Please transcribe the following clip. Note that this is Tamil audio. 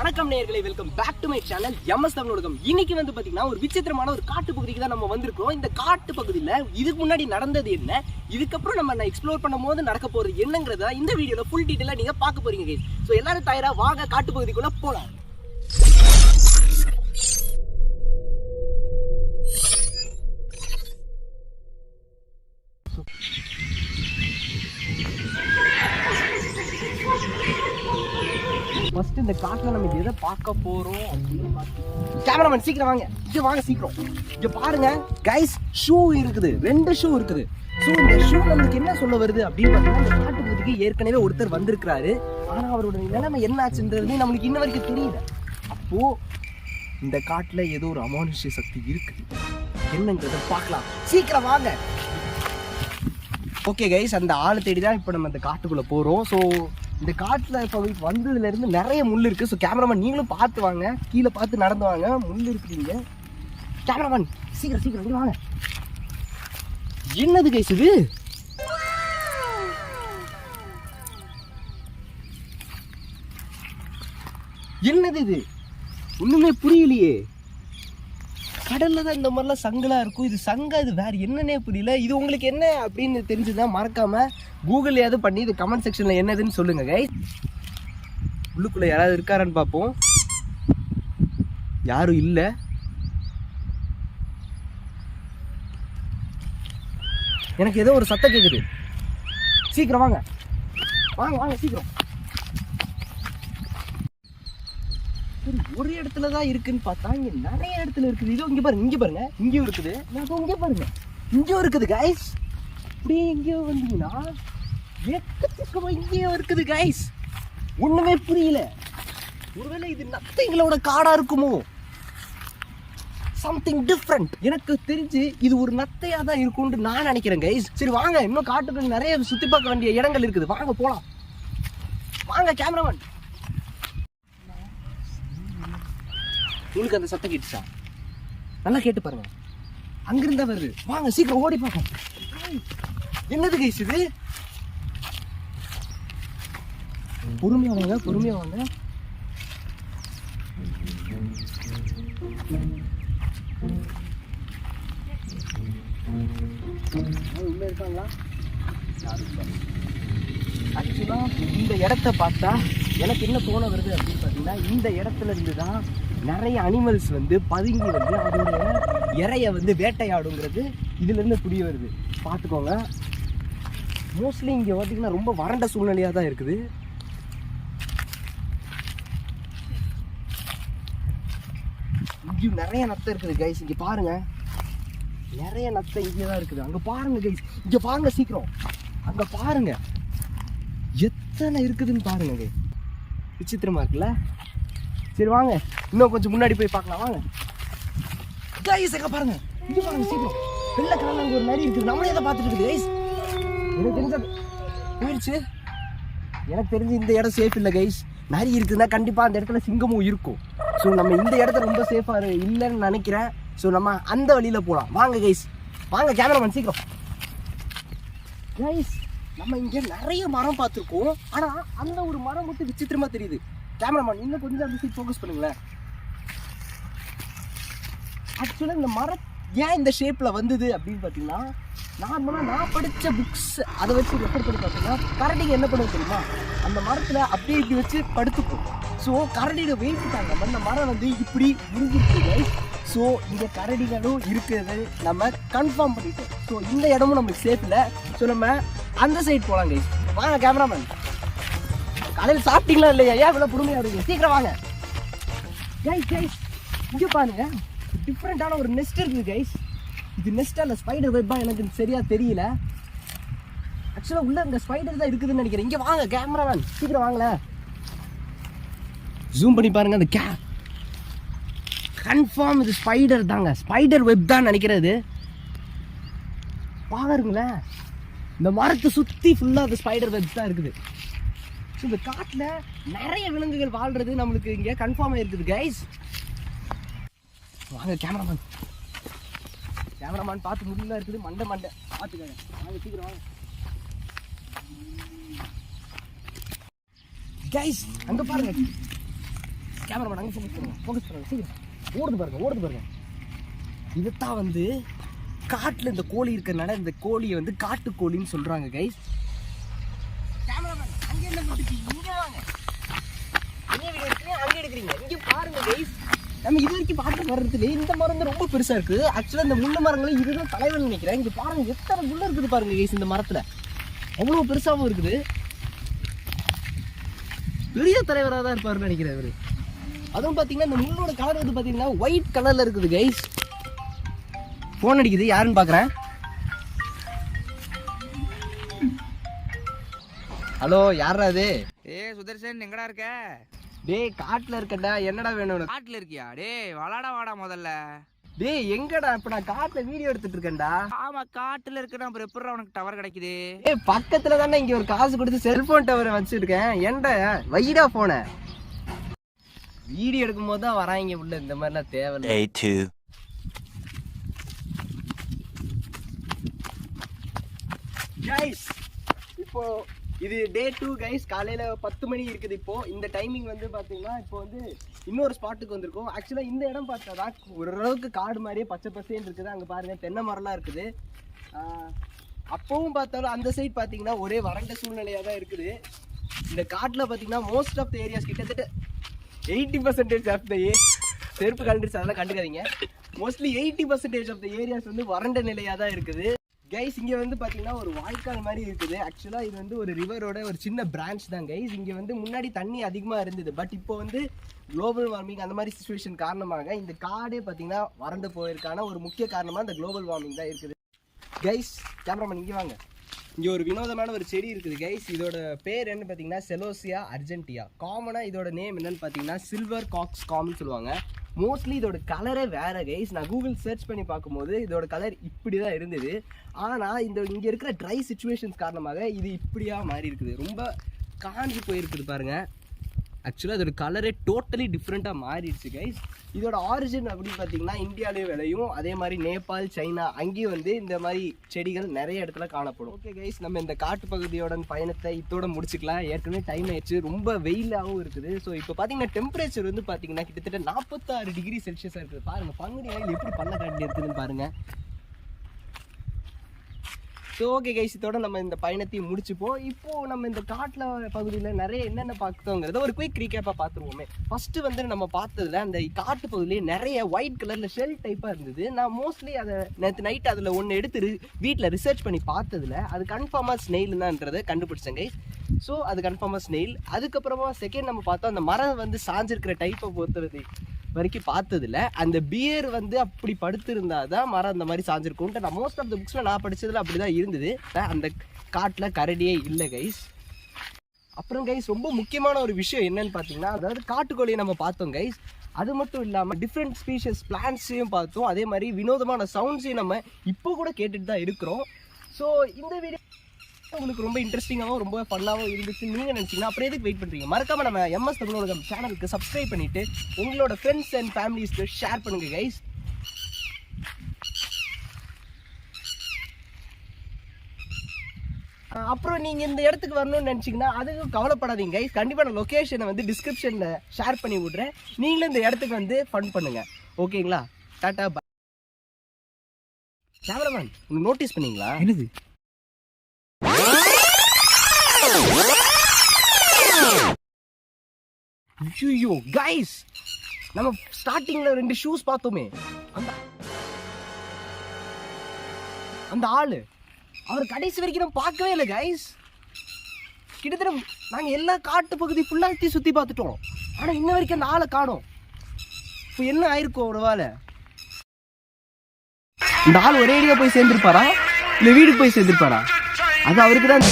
வணக்கம் நேயர்களே, welcome back to my channel MS Tamil Ulagam. இன்னைக்கு வந்து பாத்தீங்கன்னா ஒரு விசித்திரமான ஒரு காட்டு பகுதிக்கு தான் நம்ம வந்திருக்கோம். இந்த காட்டு பகுதியில இதுக்கு முன்னாடி நடந்தது என்ன, இதுக்கப்புறம் நம்ம எக்ஸ்ப்ளோர் பண்ணும் போது நடக்க போறது என்னங்கிறத இந்த வீடியோல ஃபுல் டீடைலா நீங்க பார்க்க போறீங்க கைஸ். ஸோ எல்லாரும் தயாரா வாங்க காட்டு பகுதிக்குள்ள போலாம். ஃபர்ஸ்ட் இந்த காட்டுல நம்ம எதை பார்க்க போறோம் அப்படின்னு கேமராமேன் சீக்கிரம் வாங்க, இங்க வாங்க சீக்கிரம். இங்க பாருங்க கைஸ், ஷூ இருக்குது, 2 ஷூ இருக்குது. ஸோ இந்த ஷூ நமக்கு என்ன சொல்ல வருது அப்படின்னு பார்த்தீங்கன்னா, இந்த காட்டு பகுதிக்கு ஏற்கனவே ஒருத்தர் வந்திருக்கிறாரு. ஆனா அவரோட நிலைமை என்ன ஆச்சுன்றது நம்மளுக்கு இன்ன வரைக்கும் தெரியல. அப்போ இந்த காட்டுல ஏதோ ஒரு அமானுஷ்ய சக்தி இருக்குது, என்னங்கிறத பார்க்கலாம். சீக்கிரம் வாங்க. ஓகே கைஸ், அந்த ஆளை தேடி தான் இப்போ நம்ம இந்த காட்டுக்குள்ள போறோம். ஸோ இந்த காட்டில் இப்போ வந்ததுல இருந்து நிறைய முள் இருக்கு. ஸோ கேமராமேன் நீங்களும் பார்த்து வாங்க, கீழே பார்த்து நடந்து வாங்க, முள் இருக்குறீங்க. கேமராமேன் சீக்கிரம் சீக்கிரம் வாங்க. என்னது கைஸ் இது? என்னது இது? ஒண்ணுமே புரியலையே. கடல்ல தான் இந்த மாதிரிலாம் சங்கலா இருக்கும். இது சங்கா, இது வேற என்னன்னே புரியல. இது உங்களுக்கு என்ன அப்படின்னு தெரிஞ்சுதான் மறக்காம கூகுள்லயாவது பண்ணி இது கமெண்ட் செக்ஷன்ல என்னதுன்னு சொல்லுங்க கைஸ். உள்ளுக்குள்ள யாராவது இருக்காரான்னு பார்ப்போம். யாரும் இல்ல. எனக்கு ஏதோ ஒரு சத்தம் கேக்குது. சீக்கிரம் வாங்க வாங்க வாங்க சீக்கிரம். ஒரு இடத்துல தான் இருக்குன்னு பார்த்தா இங்க நிறைய இடத்துல இருக்குது. இதோ இங்க பாருங்க, இங்க பாருங்க, இங்கேயும் இருக்குது, இங்க பாருங்க, இங்கேயும் இருக்குது கைஸ். அப்படியே எங்கேயோ வந்தீங்கன்னா எக்கச்சக்கமா இங்கேயும் இருக்குது கைஸ். ஒண்ணுமே புரியல. ஒருவேளை இது நத்தைங்களோட காடா இருக்குமோ? Something different. எனக்கு தெரிஞ்சு இது ஒரு நத்தையா தான் இருக்கும்னு நான் நினைக்கிறேன் கைஸ். சரி வாங்க, இன்னும் காட்டுக்கு நிறைய சுத்தி பார்க்க வேண்டிய இடங்கள் இருக்குது, வாங்க போலாம். வாங்க கேமராமேன். உங்களுக்கு அந்த சத்தம் கேட்டுச்சா? நல்லா கேட்டு பாருங்க, அங்கிருந்தா வருது. வாங்க சீக்கிரம் ஓடி பார்ப்போம். என்னது கைஸ் இது? பொறுமையா வாங்க, பொறுமையா வாங்க. உள்ள இருக்காங்களா? ஆக்சுவலா இந்த இடத்த பார்த்தா எனக்கு என்ன தோண வருது அப்படின்னு பார்த்தீங்கன்னா, இந்த இடத்துல இருந்து தான் நிறைய அனிமல்ஸ் வந்து பதுங்கி வந்து அதோட இறைய வந்து வேட்டையாடுங்கிறது இதுல இருந்து புரிய வருது. பார்த்துக்கோங்க. மோஸ்ட்லி இங்கே பார்த்தீங்கன்னா ரொம்ப வறண்ட சூழ்நிலையாக தான் இருக்குது. இங்கேயும் நிறைய நத்தை இருக்குது கைஸ். இங்கே பாருங்க, நிறைய நத்தை இங்கே தான் இருக்குது. அங்கே பாருங்க கைஸ், இங்கே பாருங்க சீக்கிரம், அங்கே பாருங்க எத்தனை இருக்குதுன்னு பாருங்க கைஸ். விசித்திரமா இருக்குல்ல? சரி வாங்க, இன்னும் கொஞ்சம் முன்னாடி போய் பார்க்கலாம் வாங்க கைஸ். எங்க பாருங்க, இங்க பாருங்க சீக்கிரம், வெள்ளை கலர்ல அங்க ஒரு நரி இருக்குது. நம்மளே அதை பார்த்துட்டு இருக்குது கைஸ். எனக்கு தெரிஞ்சது போயிடுச்சு. எனக்கு தெரிஞ்சு இந்த இடம் சேஃப் இல்லை கைஸ். நரி இருக்குதுன்னா கண்டிப்பா அந்த இடத்துல சிங்கமும் இருக்கும். ஸோ நம்ம இந்த இடத்த ரொம்ப சேஃபா இல்லைன்னு நினைக்கிறேன். ஸோ நம்ம அந்த வழியில போகலாம். வாங்க கைஸ், வாங்க கேமராமேன் சீக்கிரம். கைஸ், நம்ம இங்க நிறைய மரம் பார்த்துருக்கோம். ஆனா அந்த ஒரு மரம் மட்டும் விசித்திரமா தெரியுது. கேமராமேன் இன்னும் கொஞ்சம் அந்த சைட் ஃபோக்கஸ் பண்ணுங்களேன். ஆக்சுவலாக இந்த மரம் ஏன் இந்த ஷேப்பில் வந்தது அப்படின்னு பார்த்தீங்கன்னா, நார்மலாக நான் படித்த புக்ஸ் அதை வச்சு ரெஃபர் பண்ணி பார்த்தீங்கன்னா, கரடிங்க என்ன பண்ணுவது தெரியுமா, அந்த மரத்தில் அப்படியே இப்படி வச்சு படுத்துக்கும். ஸோ கரடியோட வெயிட் தாங்க அந்த மரம் வந்து இப்படி முழுங்கிட்டு. ஸோ இங்கே கரடிகளும் இருக்கிறது நம்ம கன்ஃபார்ம் பண்ணிட்டோம். ஸோ இந்த இடமும் நம்மளுக்கு சேஃப் இல்லை. ஸோ நம்ம அந்த சைட் போகலாம் கைஸ். வாங்க கேமராமேன். காலையில் சாப்பிட்டீங்களா இல்லையா? ஏன் இவ்வளோ பொறுமையாக இருக்கீங்க? சீக்கிரம் வாங்க கைஸ். கைஸ் இங்கே பாருங்க, டிஃப்ரெண்டான ஒரு நெஸ்ட் இருக்குது கைஸ். இது நெஸ்டா இல்லை ஸ்பைடர் வெப்பா எனக்கு சரியா தெரியல. ஆக்சுவலாக உள்ள இந்த ஸ்பைடர் தான் இருக்குதுன்னு நினைக்கிறேன். இங்கே வாங்க கேமராமேன் சீக்கிரம் வாங்கல. ஜூம் பண்ணி பாருங்க, அந்த கன்ஃபார்ம் இது ஸ்பைடர் தாங்க, ஸ்பைடர் வெப் தான் நினைக்கிறது. பாருங்களேன், இந்த மரத்தை சுற்றி ஃபுல்லாக அந்த ஸ்பைடர் வெப் தான் இருக்குது. ஸோ இந்த காட்டில் நிறைய விலங்குகள் வாழ்றது நம்மளுக்கு இங்கே கன்ஃபார்மாக இருக்குது கைஸ். வாங்க கேமராமேன். கேமராமேன் பார்த்து முடியல இருக்குது, மண்டை பார்த்துக்கங்க. வாங்க சீக்கிரம் வாங்க கைஸ். அங்கே பாருங்க கேமரா அங்கே ஃபோக்கஸ் பண்ணுங்க சீக்கிரம் ஓடுது பாருங்க இதுதான் வந்து காட்டில் இந்த கோழி இருக்கிறனால இந்த கோழியை வந்து காட்டுக்கோழின்னு சொல்கிறாங்க கைஸ். கேமராமேன் அங்கே என்ன பண்ணிட்டு இங்கே வாங்க, என்ன வீடியோ எடுக்கிறீங்க அங்கே எடுக்கிறீங்க, இங்கே பாருங்க கைஸ். நம்ம இது வரைக்கும் பார்த்து வர்றதுல இந்த மரம் வந்து ரொம்ப பெருசாக இருக்குது. ஆக்சுவலாக இந்த முள்ளு மரங்களும் இதுதான் தலைவன் நினைக்கிறேன். இங்கே பாருங்க எத்தனை முள்ளு இருக்குது பாருங்க கைஸ். இந்த மரத்தில் அவ்வளோ பெருசாகவும் இருக்குது. பெரிய தலைவராக தான் இருப்பாருன்னு நினைக்கிறேன் இவர். அதுவும் பார்த்தீங்கன்னா இந்த முள்ளோட கலர் வந்து பார்த்தீங்கன்னா ஒயிட் கலரில் இருக்குது கைஸ். ஃபோன் அடிக்குது, யாருன்னு பார்க்குறேன். ஹலோ, யாரா அது? சுதர்சன் எங்கடா இருக்க? டேய் காட்டுல இருக்கடா. என்னடா வேணும்? காட்டுல இருக்கியா? டேய் வளாடா வாடா முதல்ல. டேய் எங்கடா? இப்ப நான் காட்டுல வீடியோ எடுத்துட்டு இருக்கேன்டா. ஆமா காட்டுல இருக்கேன், அப்புறம் எப்படி உனக்கு டவர் கிடைக்குது? ஏய் பக்கத்துல தானே இங்க ஒரு காசு கொடுத்து செல்போன் டவர் வச்சிருக்கேன். ஏன்டா வைடா போன வீடியோ எடுக்கும் போது தான் வராங்க உள்ள. இந்த மாதிரிலாம் தேவையில்லை. கைஸ் இப்போ இது டே 2 கைஸ். காலையில் 10 மணி இருக்குது. இப்போது இந்த டைமிங் வந்து பார்த்தீங்கன்னா இப்போ வந்து இன்னொரு ஸ்பாட்டுக்கு வந்திருக்கோம். ஆக்சுவலாக இந்த இடம் பார்த்தா தான் ஓரளவுக்கு காடு மாதிரியே பச்சை பசேன்னு இருக்குது. அங்கே பாருங்கள் தென்னை மரம்லாம் இருக்குது. அப்போவும் பார்த்தாலும் அந்த சைட் பார்த்தீங்கன்னா ஒரே வறண்ட சூழ்நிலையாக தான் இருக்குது. இந்த காட்டில் பார்த்தீங்கன்னா மோஸ்ட் ஆஃப் த ஏரியாஸ் கிட்டத்தட்ட 80% ஆஃப் த செருப்பு கண்டுச்சு அதெல்லாம் கண்டுக்காதீங்க. மோஸ்ட்லி 80% ஆஃப் த ஏரியாஸ் வந்து வறண்ட நிலையாக தான் இருக்குது. கைஸ் இங்கே வந்து பார்த்தீங்கன்னா ஒரு வாய்க்கால் மாதிரி இருக்குது. ஆக்சுவலாக இது வந்து ஒரு ரிவரோட ஒரு சின்ன பிரான்ச் தான் கைஸ். இங்கே வந்து முன்னாடி தண்ணி அதிகமாக இருந்தது. பட் இப்போ வந்து குளோபல் வார்மிங் அந்த மாதிரி சிச்சுவேஷன் காரணமாக இந்த காடே பார்த்தீங்கன்னா வறண்டு போயிருக்கான ஒரு முக்கிய காரணமாக இந்த குளோபல் வார்மிங் தான் இருக்குது. கைஸ் கேமராமேன் இங்கே வாங்க. இங்கே ஒரு வினோதமான ஒரு செடி இருக்குது கைஸ். இதோட பேர் என்ன பார்த்தீங்கன்னா செலோசியா அர்ஜென்டியா. காமனாக இதோட நேம் என்னன்னு பார்த்தீங்கன்னா சில்வர் காக்ஸ் காம்னு சொல்லுவாங்க. மோஸ்ட்லி இதோட கலரே வேறு கைஸ். நான் கூகுள் சர்ச் பண்ணி பார்க்கும்போது இதோட கலர் இப்படி தான் இருந்தது. ஆனால் இங்கே இருக்கிற ட்ரை சிச்சுவேஷன்ஸ் காரணமாக இது இப்படியாக மாறி இருக்குது. ரொம்ப காஞ்சி போயிருக்குது பாருங்கள். ஆக்சுவலாக இதோட கலரே டோட்டலி டிஃப்ரெண்ட்டாக மாறிடுச்சு கைஸ். இதோட ஆரிஜின் அப்படின்னு பார்த்தீங்கன்னா இந்தியாவிலே விளையும். அதே மாதிரி நேபாள், சைனா அங்கேயும் வந்து இந்த மாதிரி செடிகள் நிறைய இடத்துல காணப்படும். ஓகே கைஸ், நம்ம இந்த காட்டு பகுதியோட பயணத்தை இதோட முடிச்சுக்கலாம். ஏற்கனவே டைம் ஆயிடுச்சு, ரொம்ப வெயிலாகவும் இருக்குது. ஸோ இப்போ பார்த்தீங்கன்னா டெம்பரேச்சர் வந்து பார்த்தீங்கன்னா கிட்டத்தட்ட 46 டிகிரி செல்சியஸாக இருக்குது. பாருங்கள் பங்குனி வயல் எப்படி பண்ண காட்டி இருக்குதுன்னு பாருங்கள். ஸோ ஓகே கைஸ், இதோட நம்ம இந்த பயணத்தையும் முடிச்சுப்போம். இப்போது நம்ம இந்த காட்டில் பகுதியில் நிறைய என்னென்ன பார்த்தோங்கிறத ஒரு குயிக் ரீகேப்பாக பார்த்துருவோமே. ஃபஸ்ட்டு வந்து நம்ம பார்த்ததில் அந்த காட்டு பகுதியிலேயே நிறைய ஒயிட் கலரில் ஷெல் டைப்பாக இருந்தது. நான் மோஸ்ட்லி அதை நேற்று நைட் அதில் ஒன்று எடுத்து வீட்டில் ரிசர்ச் பண்ணி பார்த்ததில் அது கன்ஃபார்மாக ஸ்னெயில் தான்ன்றதை கண்டுபிடிச்சேன் கைஸ். ஸோ அது கன்ஃபார்மாக ஸ்னெயில். அதுக்கப்புறமா செகண்ட் நம்ம பார்த்தோம் அந்த மரம் வந்து சாஞ்சிருக்கிற டைப்பை பொறுத்தது வரைக்கும் பார்த்ததில்ல. அந்த பியர் வந்து அப்படி படுத்திருந்தா தான் மரம் அந்த மாதிரி சாஞ்சிருக்கும்ட்டு நான் மோஸ்ட் ஆஃப் த புக்ஸில் நான் படித்ததில் அப்படி தான் இருந்தது. அந்த காட்டில் கரடியே இல்லை கைஸ். அப்புறம் கைஸ் ரொம்ப முக்கியமான ஒரு விஷயம் என்னன்னு பார்த்தீங்கன்னா, அதாவது காட்டுக்கோழியை நம்ம பார்த்தோம் கைஸ். அது மட்டும் இல்லாமல் டிஃப்ரெண்ட் ஸ்பீஷஸ் பிளான்ட்ஸையும் பார்த்தோம். அதே மாதிரி வினோதமான சவுண்ட்ஸையும் நம்ம இப்போ கூட கேட்டுட்டு தான் இருக்கிறோம். ஸோ இந்த வீடியோ உங்களுக்கு ரொம்ப இன்ட்ரெஸ்டிங்காகவும் ரொம்ப ஃபன்னாகவும் இருந்துச்சுன்னு நீங்கள் நினச்சிங்கன்னா அப்புறம் எதுக்கு வெயிட் பண்ணுறீங்க? மறக்காமல் நம்ம MS தமிழ் உலகம் சேனலுக்கு சப்ஸ்கிரைப் பண்ணிவிட்டு உங்களோட ஃப்ரெண்ட்ஸ் அண்ட் ஃபேமிலிஸ்க்கு ஷேர் பண்ணுங்கள் கைஸ். அப்புறம் நீங்கள் இந்த இடத்துக்கு வரணும்னு நினச்சிங்கன்னா அதுக்கும் கவலைப்படாதீங்க கைஸ். கண்டிப்பாக நான் லொக்கேஷனை வந்து டிஸ்கிரிப்ஷனில் ஷேர் பண்ணி விட்றேன். நீங்களும் இந்த இடத்துக்கு வந்து ஃபன் பண்ணுங்கள். ஓகேங்களா? டாட்டா பாய். கேமராமேன் உங்களுக்கு நோட்டீஸ் பண்ணீங்களா? என்னது ஐயோ கைஸ், நம்ம ஸ்டார்டிங்ல 2 ஷூஸ் பார்த்தோமே, அந்த ஆளு அவர் கடைசி வரைக்கும் நம்ம பார்க்கவே இல்லை கைஸ். கிட்டத்தட்ட நாங்கள் எல்லா காட்டு பகுதி ஃபுல்லாக சுற்றி பார்த்துட்டோம். ஆனால் இன்ன வரைக்கும் அந்த ஆளை காணோம். இப்போ என்ன ஆயிருக்கும் ஒரு வேலை? இந்த ஆள் ஒரே ஏரியா போய் சேர்ந்துருப்பாரா இல்லை வீட்டுக்கு போய் சேர்ந்துருப்பாரா? அது அவருக்கு தான்